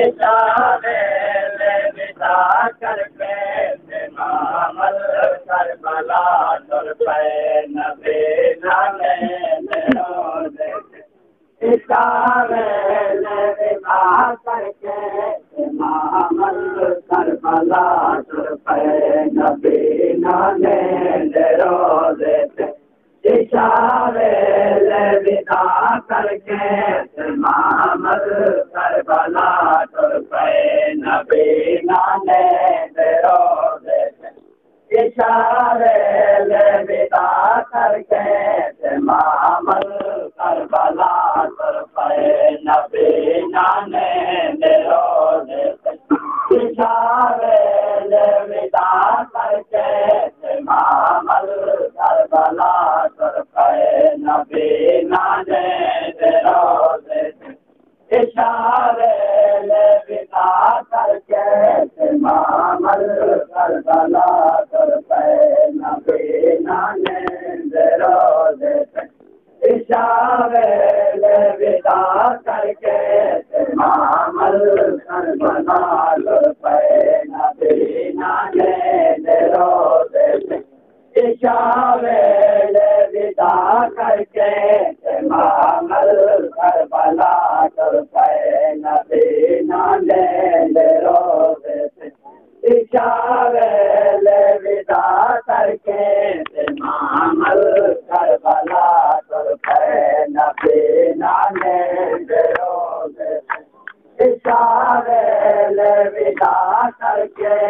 इशारे ले विदा करके मामल करबला तुर पे नबी नाने रोज़े इशारे ले विदा करके मामल करबला तुर पे नबी नाने रोज़े इशारे ले विदा करके मामल करबला तुर पे नबी नाने रोज़े इशारे ले विदा करके मामल करबला तुर पे नबी नाने रोज़े इशारे ले विदा करके मामल करबला तुर पे नबी नाने रोज़े इशारे ले विदा करके मामल करबला तुर पे नबी नाने रोज़े इशारे ले विदा करके मामल करबला तुर पे नबी नाने रोज़े इशारे ले विदा करके मामल करबला तुर पे नबी नाने रोज़े इशारे ले विदा करके मामल करबला तुर पे नबी नाने रोज़े इशारे ले विदा करके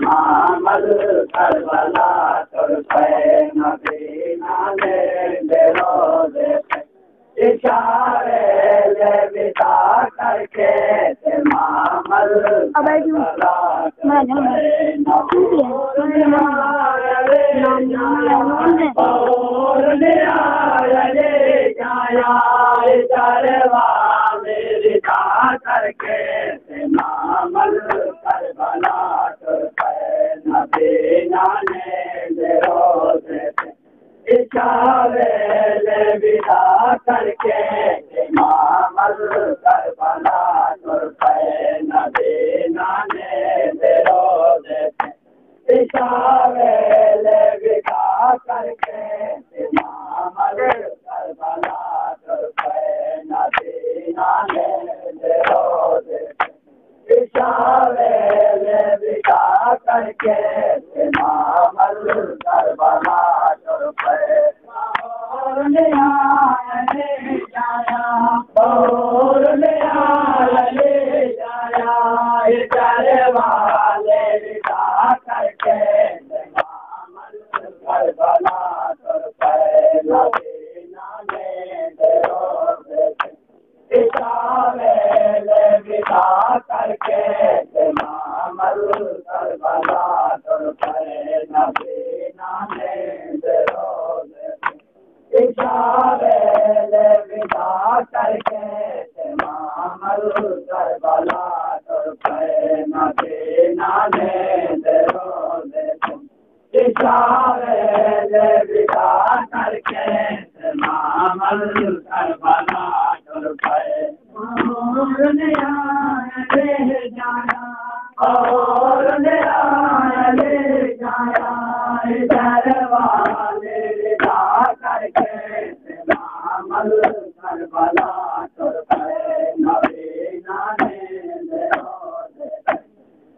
मामल करबला तुर पे नबी नाने रोज़े इशारे ले विदा करके मामल करबला करके मामल करबला तुर पे नबी नाने रोज़े इशारे ले विदा करके मामल करबला तुर पे नबी नाने रोज़े इशारे ले विदा करके मामल करबला तुर पे नबी नाने रोज़े इशारे ले विदा करके मामल करबला तुर पे और ले जाया और ले जाया इशारे वाले विदा करके मामल करबला तुर पे नबी नाने रोज़े इशारे ले विदा करके मामल करबला तुर पे नबी नाने रोज़े इशारे ले विदा करके मामल करबला तुर पे नबी नाने रोज़े इशारे ले विदा करके मामल करबला तुर पे और ले जाया और ले जाया इधर वाले विदा करके मामल करबला तुर पे नबी नाने रोज़े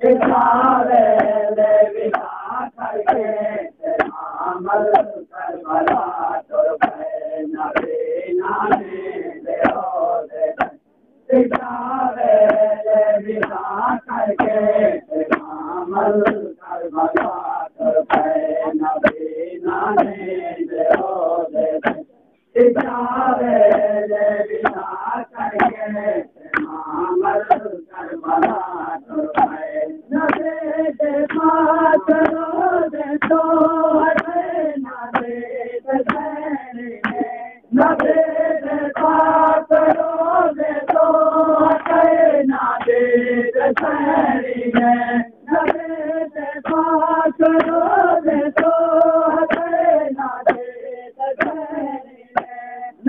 इशारे ले विदा करके मामल करबला तुर पे नबी नाने रोज़े इशारे ले विदा करके मामल करबला तुर पे नबी नाने रोज़े इशारे ले विदा करके मामल करबला तुर पे नबी के पास रोज़े तो हटे नबी नबी के पास रोज़े तो हटे नबी नबी के पास रोज़े तो हटे नबी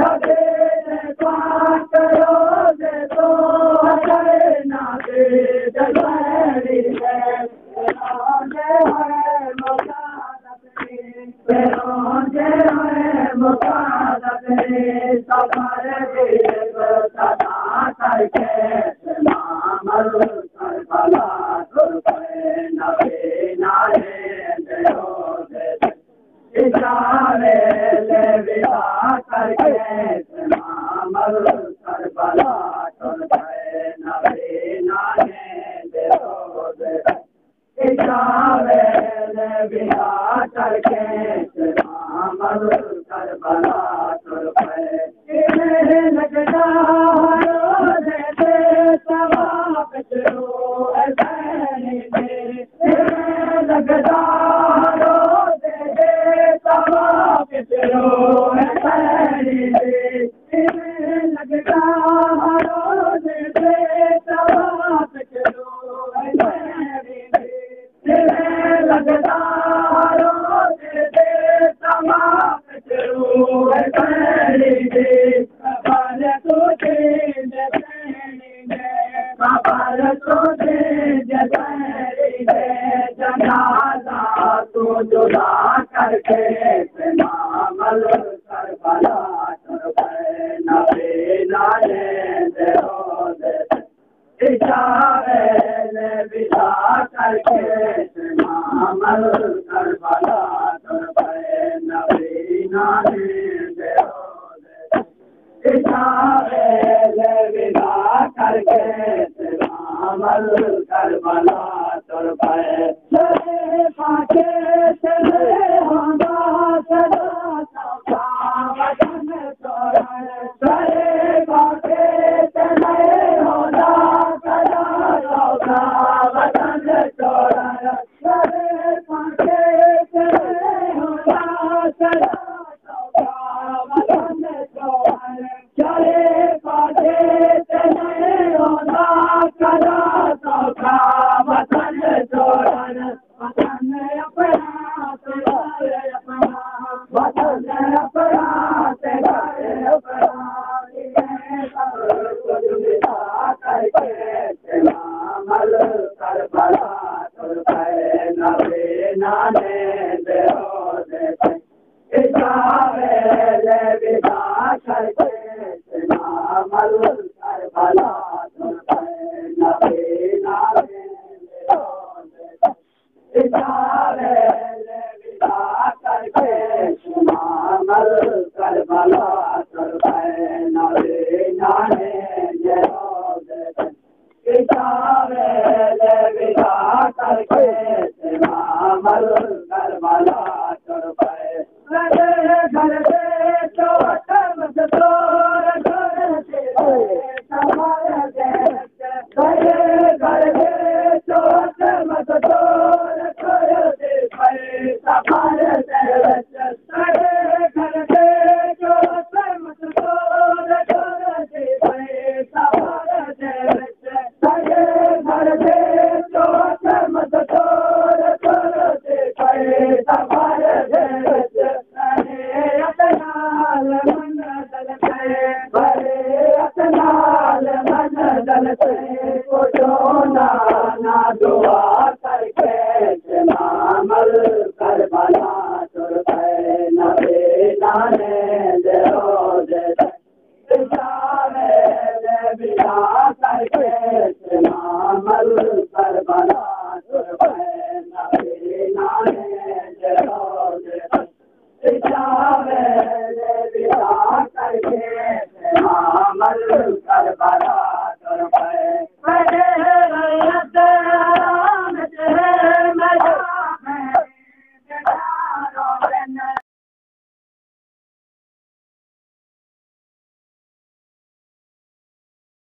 नबी के पास इशारे ले विदा करके मामल करबला तुर पे नबी नाने दे रोज इशारे ले विदा करके मामल करबला तुर पे लगता रोज दे सवाब चलो ऐसे लगता रोज दे सवाब चलो ऐसे लगता रोज दे सवाब चलो ऐसे लगता रोज दे सवाब चलो ऐसे खबर तुझे खबर तुझे जनाजा तू जुदा करके मामल करबला तुर पे नबी नाने दे रोज इशारे ले विदा करके मामल करबला तुर पे नबी नाने दे रोज इशारे ले विदा करके मामल करबला तुर पे पाके चले होगा सदा वतन तोरण चले पाके चले होगा सदा वतन तोरण चले पाके चले होगा सदा वतन तोरण चले पाके चले होगा सदा वतन तोरण वतन अपना वतन अपना करके मामल करबला तुर पे नबी नाने दे रोज इशारे ले विदा करके मामल करबला तुर पे नबी नाने दे रोज इशारे ले विदा करके मामल करबला तुर पे नबी नाने दे रोज इशारे ले विदा करके मामल करबला तुर पे घर से चोट मत तोड़ घर से संभाल घर से चोट मत तोड़ घर से संभाल घर से चोट मत तोड़ घर से संभाल घर से चोट मत तोड़ घर से संभाल ना दुआ करके मामल करबला तुर पे नबी नाने दे रोज इशारे ले विदा करके मामल करबला तुर पे नबी नाने दे रोज इशारे ले विदा करके मामल करबला